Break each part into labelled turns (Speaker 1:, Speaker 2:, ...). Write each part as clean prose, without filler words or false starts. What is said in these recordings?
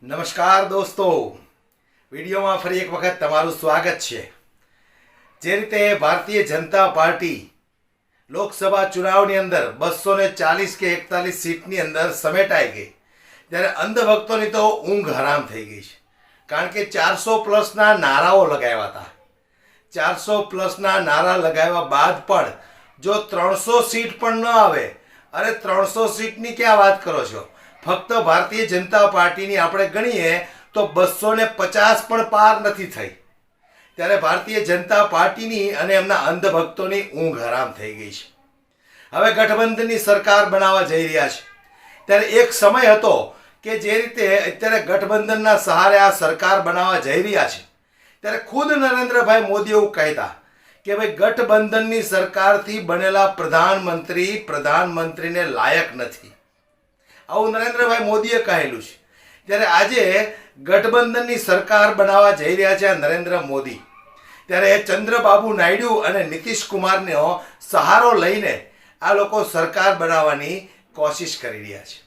Speaker 1: નમસ્કાર દોસ્તો, વિડીયોમાં ફરી એક વખત તમારું સ્વાગત છે। જે રીતે ભારતીય જનતા પાર્ટી લોકસભા ચુનાવની અંદર 240 કે 41 સીટની અંદર સમેટાઈ ગઈ, ત્યારે અંધભક્તોની તો ઊંઘ હરામ થઈ ગઈ છે। કારણ કે 400 પ્લસના નારાઓ લગાવ્યા હતા। 400 પ્લસના નારા લગાવ્યા બાદ પણ જો 300 સીટ પણ ન આવે, અરે 300 સીટની ક્યાં વાત કરો છો? ફક્ત ભારતીય જનતા પાર્ટીની આપણે ગણીએ તો 250 પણ પાર નથી થઈ। ત્યારે ભારતીય જનતા પાર્ટીની અને એમના અંધભક્તોની ઊંઘ હરામ થઈ ગઈ છે। હવે ગઠબંધનની સરકાર બનાવવા જઈ રહ્યા છે। ત્યારે એક સમય હતો કે જે રીતે અત્યારે ગઠબંધનના સહારે આ સરકાર બનાવવા જઈ રહ્યા છે, ત્યારે ખુદ નરેન્દ્રભાઈ મોદી એવું કહેતા કે ભાઈ ગઠબંધનની સરકારથી બનેલા પ્રધાનમંત્રીને લાયક નથી। આવું નરેન્દ્રભાઈ મોદીએ કહેલું છે। ત્યારે આજે ગઠબંધનની સરકાર બનાવવા જઈ રહ્યા છે નરેન્દ્ર મોદી, ત્યારે ચંદ્રબાબુ નાયડુ અને નીતિશ કુમારનો સહારો લઈને આ લોકો સરકાર બનાવવાની કોશિશ કરી રહ્યા છે।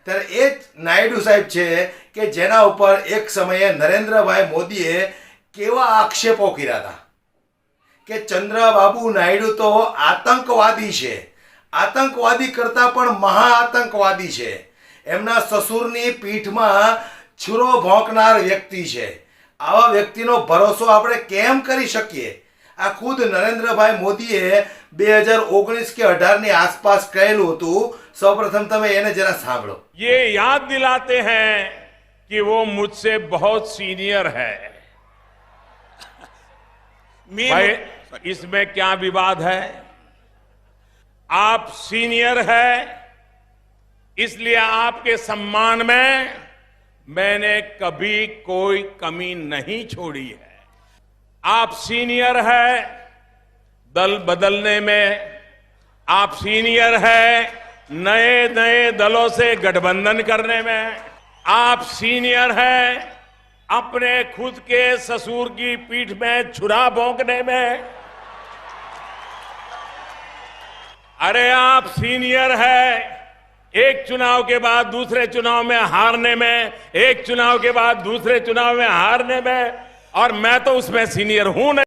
Speaker 1: ત્યારે એ જ નાયડુ સાહેબ છે કે જેના ઉપર એક સમયે નરેન્દ્રભાઈ મોદીએ કેવા આક્ષેપો કર્યા હતા કે ચંદ્રબાબુ નાયડુ તો આતંકવાદી છે, આતંકવાદી કરતાં પણ મહાઆતંકવાદી છે, એમના સસુરની પીઠમાં છુરો ભોંકનાર વ્યક્તિ છે, આવા વ્યક્તિનો ભરોસો આપણે કેમ કરી શકીએ? આ ખુદ નરેન્દ્રભાઈ મોદીએ 2019 કે 18 ની આસપાસ કહેલું હતું। સૌપ્રથમ તમે એને જરા સાંભળો।
Speaker 2: ये याद दिलाते हैं कि वो मुझसे बहुत सीनियर है। भाई इसमें क्या विवाद है? आप सीनियर है, इसलिए आपके सम्मान में मैंने कभी कोई कमी नहीं छोड़ी है। आप सीनियर है दल बदलने में, आप सीनियर है नए नए दलों से गठबंधन करने में, आप सीनियर है अपने खुद के ससुर की पीठ में छुरा भोंकने में, अरे आप सीनियर है एक चुनाव के बाद दूसरे चुनाव में हारने में, एक चुनाव के बाद दूसरे चुनाव में हारने में, और मैं तो उसमें सीनियर हूं नहीं।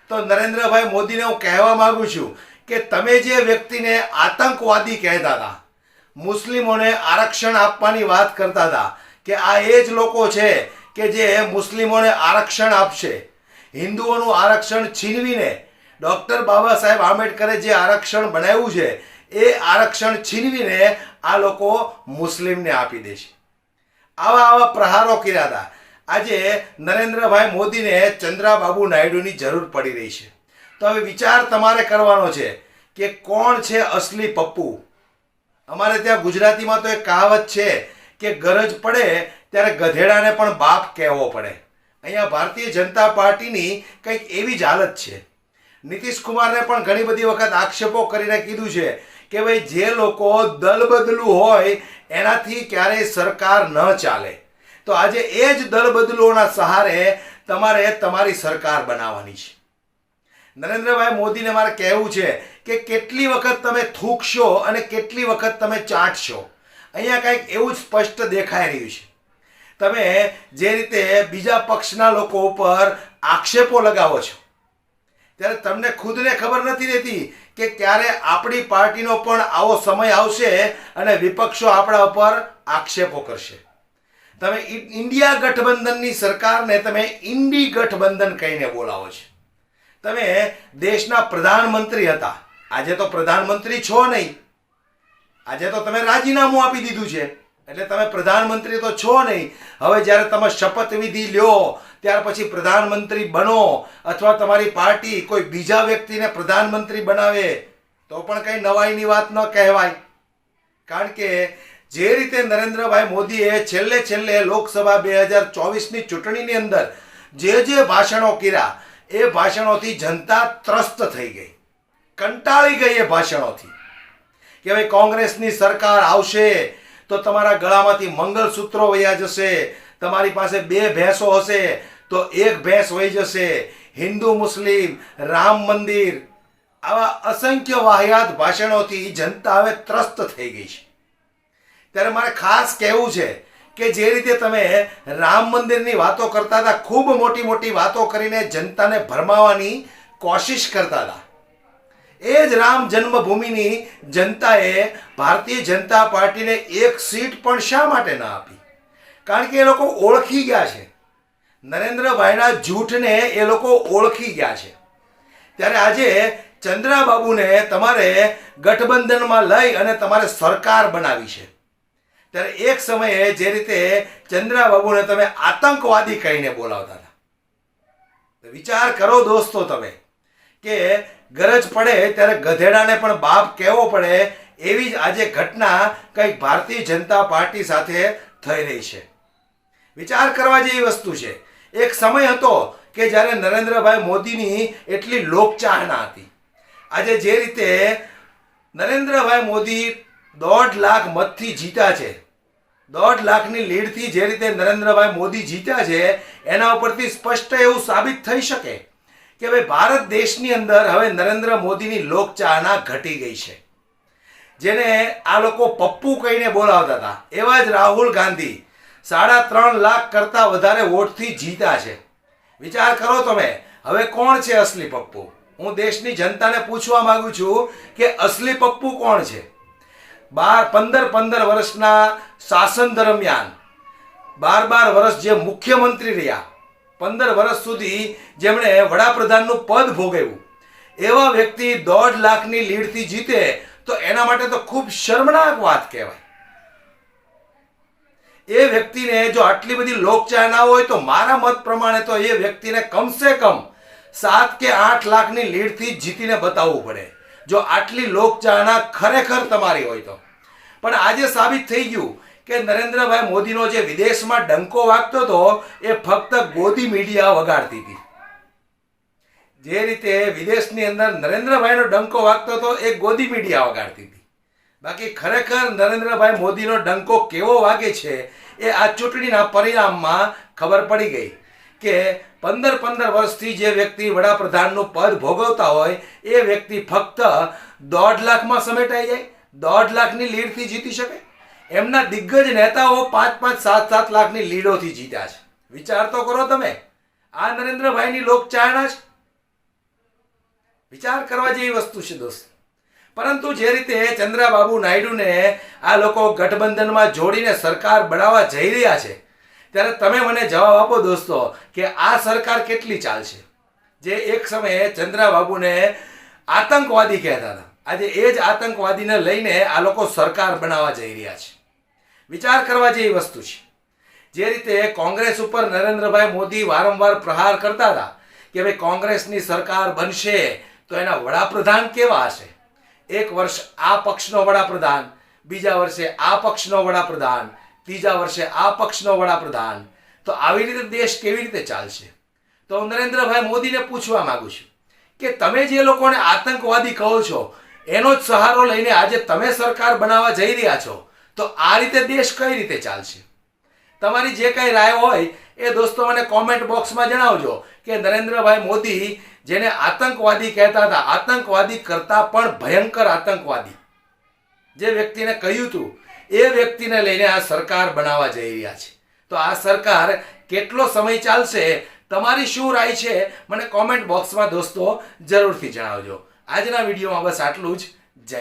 Speaker 1: તો નરેન્દ્રભાઈ મોદીને હું કહેવા માંગુ છું કે તમે જે વ્યક્તિને આતંકવાદી કહેતા હતા, મુસ્લિમોને આરક્ષણ આપવાની વાત કરતા હતા કે આ એ જ લોકો છે કે જે મુસ્લિમોને આરક્ષણ આપશે, હિન્દુઓનું આરક્ષણ છીનવીને ડોક્ટર બાબા સાહેબ આંબેડકરે જે આરક્ષણ બનાવ્યું છે એ આરક્ષણ છીનવીને આ લોકો મુસ્લિમને આપી દેશે, આવા પ્રહારો કર્યા હતા। આજે નરેન્દ્રભાઈ મોદીને ચંદ્રબાબુ નાયડુની જરૂર પડી રહી છે। તો હવે વિચાર તમારે કરવાનો છે કે કોણ છે અસલી પપ્પુ? અમારે ત્યાં ગુજરાતીમાં તો એક કહાવત છે કે ગરજ પડે ત્યારે ગધેડાને પણ બાપ કહેવો પડે। અહીંયા ભારતીય જનતા પાર્ટીની કંઈક એવી જ હાલત છે। નીતિશ કુમારને પણ ઘણી બધી વખત આક્ષેપો કરીને કીધું છે કે ભાઈ જે લોકો દલ બદલું હોય એનાથી ક્યારેય સરકાર ન ચાલે। તો આજે એ જ દલ બદલુઓના સહારે તમારે તમારી સરકાર બનાવવાની છે। નરેન્દ્રભાઈ મોદીને મારે કહેવું છે કે કેટલી વખત તમે થૂકશો અને કેટલી વખત તમે ચાટશો? અહીંયા કંઈક એવું જ સ્પષ્ટ દેખાઈ રહ્યું છે। તમે જે રીતે બીજા પક્ષના લોકો ઉપર આક્ષેપો લગાવો છો, ત્યારે તમને ખુદને ખબર નથી રહેતી કે ક્યારે આપણી પાર્ટીનો પણ આવો સમય આવશે અને વિપક્ષો આપણા ઉપર આક્ષેપો કરશે। તમે ઇન્ડિયા ગઠબંધનની સરકારને તમે ઇન્ડી ગઠબંધન કહીને બોલાવો છો। તમે દેશના પ્રધાનમંત્રી હતા, આજે તો પ્રધાનમંત્રી છો નહીં, આજે તો તમે રાજીનામું આપી દીધું છે એટલે તમે પ્રધાનમંત્રી તો છો નહીં। હવે જ્યારે તમે શપથવિધિ લ્યો ત્યાર પછી પ્રધાનમંત્રી બનો અથવા તમારી પાર્ટી કોઈ બીજા વ્યક્તિને પ્રધાનમંત્રી બનાવે તો પણ કંઈ નવાઈની વાત ન કહેવાય। કારણ કે જે રીતે નરેન્દ્રભાઈ મોદીએ છેલ્લે લોકસભા 2024ની ચૂંટણીની અંદર જે ભાષણો કર્યા એ ભાષણોથી જનતા ત્રસ્ત થઈ ગઈ, કંટાળી ગઈ એ ભાષણોથી કે ભાઈ કોંગ્રેસની સરકાર આવશે તો તમારા ગળામાંથી મંગલસૂત્રો વયા જશે, તમારી પાસે 2 ભેંસો હશે તો 1 ભેંસ વહી જશે, હિન્દુ મુસ્લિમ રામ મંદિર, આવા અસંખ્ય વાહિયાત ભાષણોથી જનતા હવે ત્રસ્ત થઈ ગઈ છે। ત્યારે મારે ખાસ કહેવું છે કે જે રીતે તમે રામ મંદિરની વાતો કરતા હતા, ખૂબ મોટી મોટી વાતો કરીને જનતાને ભરમાવાની કોશિશ કરતા હતા, એ જ રામ જન્મભૂમિની જનતાએ ભારતીય જનતા પાર્ટીને એક સીટ પણ શા માટે ના આપી? કારણ કે એ લોકો ઓળખી ગયા છે, નરેન્દ્રભાઈના જૂઠને એ લોકો ઓળખી ગયા છે. ત્યારે આજે ચંદ્રાબાબુને તમારે ગઠબંધનમાં લઈ અને તમારે સરકાર બનાવી છે. ત્યારે એક સમયે જે રીતે ચંદ્રાબાબુને તમે આતંકવાદી કહીને બોલાવતા હતા, વિચાર કરો દોસ્તો તમે કે ગરજ પડે ત્યારે ગધેડાને પણ બાપ કહેવો પડે, એવી જ આજે ઘટના કંઈક ભારતીય જનતા પાર્ટી સાથે થઈ રહી છે. વિચાર કરવા જેવી વસ્તુ છે. એક સમય હતો કે જ્યારે નરેન્દ્રભાઈ મોદીની એટલી લોકચાહના હતી. આજે જે રીતે નરેન્દ્રભાઈ મોદી 1.5 લાખ મતથી જીત્યા છે, 1.5 લાખની લીડથી જે રીતે નરેન્દ્રભાઈ મોદી જીત્યા છે, એના ઉપરથી સ્પષ્ટ એવું સાબિત થઈ શકે કે ભાઈ ભારત દેશની અંદર હવે નરેન્દ્ર મોદીની લોકચાહના ઘટી ગઈ છે. જેને આ લોકો પપ્પુ કહીને બોલાવતા હતા, એવા જ રાહુલ ગાંધી 3.5 લાખ કરતા વધારે વોટથી જીતા છે. વિચાર કરો તમે, હવે કોણ છે અસલી પપ્પુ? હું દેશની જનતાને પૂછવા માંગુ છું કે અસલી પપ્પુ કોણ છે? 15 વર્ષના શાસન દરમિયાન 12 વર્ષ જે મુખ્યમંત્રી રહ્યા, 15 વર્ષ સુધી જેમણે વડાપ્રધાનનું પદ ભોગવ્યું, એવા વ્યક્તિ 1.5 લાખની લીડથી જીતે તો એના માટે તો ખૂબ શર્મનાક વાત કહેવાય. એ વ્યક્તિને જો આટલી બધી લોકચાહના હોય તો મારા મત પ્રમાણે તો એ વ્યક્તિને કમસે કમ 7 કે 8 લાખની લીડથી જીતીને બતાવવું પડે, જો આટલી લોકચાહના ખરેખર તમારી હોય તો. પણ આજે સાબિત થઈ ગયું કે નરેન્દ્રભાઈ મોદીનો જે વિદેશમાં ડંકો વાગતો હતો એ ફક્ત ગોદી મીડિયા વગાડતી હતી. જે રીતે વિદેશની અંદર નરેન્દ્રભાઈનો ડંકો વાગતો હતો એ ગોદી મીડિયા વગાડતી હતી. બાકી ખરેખર નરેન્દ્રભાઈ મોદીનો ડંકો કેવો વાગે છે એ આ ચૂંટણીના પરિણામમાં ખબર પડી ગઈ કે 15 વર્ષથી જે વ્યક્તિ વડાપ્રધાનનું પદ ભોગવતા હોય એ વ્યક્તિ ફક્ત 1.5 લાખમાં સમેટાઈ જાય, 1.5 લાખની લીડથી જીતી શકે. એમના દિગ્ગજ નેતાઓ 5-5, 7-7 લાખની લીડોથી જીત્યા છે. વિચાર તો કરો તમે, આ નરેન્દ્રભાઈની લોકચાહના છે. વિચાર કરવા જેવી વસ્તુ છે દોસ્ત. પરંતુ જે રીતે ચંદ્રાબાબુ નાયડુને આ લોકો ગઠબંધનમાં જોડીને સરકાર બનાવવા જઈ રહ્યા છે, ત્યારે તમે મને જવાબ આપો દોસ્તો કે આ સરકાર કેટલી ચાલશે? જે એક સમયે ચંદ્રાબાબુને આતંકવાદી કહેતા હતા, આજે એ જ આતંકવાદીને લઈને આ લોકો સરકાર બનાવવા જઈ રહ્યા છે. વિચાર કરવા જેવી વસ્તુ છે. જે રીતે કોંગ્રેસ ઉપર નરેન્દ્રભાઈ મોદી વારંવાર પ્રહાર કરતા હતા કે ભાઈ કોંગ્રેસની સરકાર બનશે તો એના વડાપ્રધાન કેવા હશે? એક વર્ષ આ પક્ષનો વડાપ્રધાન, બીજા વર્ષે આ પક્ષનો વડાપ્રધાન, ત્રીજા વર્ષે આ પક્ષનો વડાપ્રધાન, તો આવી રીતે દેશ કેવી રીતે ચાલશે? તો હું નરેન્દ્રભાઈ મોદીને પૂછવા માંગુ છું કે તમે જે લોકોને આતંકવાદી કહો છો એનો જ સહારો લઈને આજે તમે સરકાર બનાવવા જઈ રહ્યા છો, તો આ રીતે દેશ કઈ રીતે ચાલશે? તમારી જે કઈ રાય હોય એ દોસ્તો મને કોમેન્ટ બોક્સમાં જણાવજો કે નરેન્દ્રભાઈ મોદી જેને આતંકવાદી કહેતા હતા, આતંકવાદી કરતા પણ ભયંકર આતંકવાદી જે વ્યક્તિને કહ્યું હતું એ વ્યક્તિને લઈને આ સરકાર બનાવવા જઈ રહ્યા છે. તો આ સરકાર કેટલો સમય ચાલશે? તમારી શું રાય છે મને કોમેન્ટ બોક્સમાં દોસ્તો જરૂરથી જણાવજો. આજના વિડીયોમાં બસ આટલું જ. જય